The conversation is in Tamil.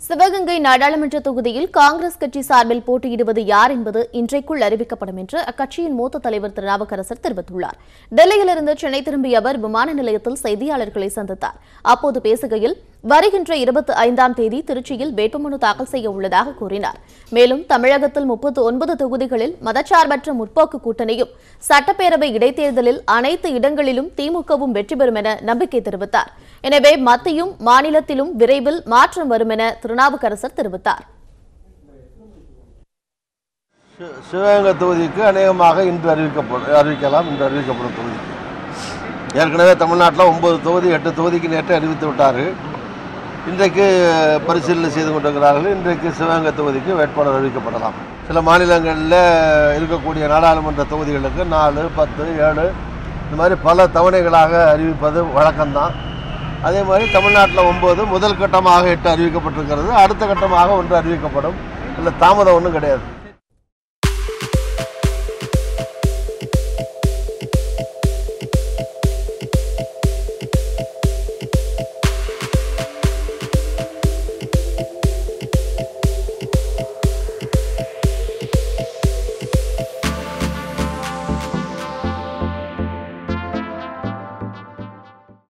சிவகங்கை நாடாளுமன்ற தொகுதியில் காங்கிரஸ் கட்சி சார்பில் போட்டியிடுவது யார் என்பது இன்றைக்குள் அறிவிக்கப்படும் என்று அக்கட்சியின் மூத்த தலைவர் திருநாவுக்கரசர் தெரிவித்துள்ளார். டெல்லியிலிருந்து சென்னை திரும்பிய அவர் விமான நிலையத்தில் செய்தியாளர்களை சந்தித்தார். அப்போது பேசுகையில் வருகின்ற 25ஆம் தேதி திருச்சியில் வேட்புமனு தாக்கல் செய்ய உள்ளதாக கூறினார். மேலும் தமிழகத்தில் 39 தொகுதிகளில் மதச்சார்பற்ற முற்போக்கு கூட்டணியும் சட்டப்பேரவை இடைத்தேர்தலில் அனைத்து இடங்களிலும் திமுகவும் வெற்றி பெறும் என நம்பிக்கை தெரிவித்தார். எனவே மத்தியும் மாநிலத்திலும் விரைவில் மாற்றம் வரும் என திருநாவுக்கரசர் தெரிவித்தார். சிவகங்கை தொகுதிக்கு அநேகமாக இன்று அறிவிக்கப்படும் தொகுதி. ஏற்கனவே தமிழ்நாட்டில் 9 தொகுதி 8 தொகுதிக்கு நேற்று அறிவித்து விட்டார்கள். இன்றைக்கு பரிசீலனை செய்து கொண்டிருக்கிறார்கள். இன்றைக்கு சிவகங்கை தொகுதிக்கு வேட்பாளர் அறிவிக்கப்படலாம். சில மாநிலங்களில் இருக்கக்கூடிய நாடாளுமன்ற தொகுதிகளுக்கு 4, 10, 7 இந்த மாதிரி பல தவணைகளாக அறிவிப்பது வழக்கம்தான். அதே மாதிரி தமிழ்நாட்டில் 9 முதல் கட்டமாக 8 அறிவிக்கப்பட்டிருக்கிறது. அடுத்த கட்டமாக 1 அறிவிக்கப்படும். இல்லை தாமதம் ஒன்றும் கிடையாது.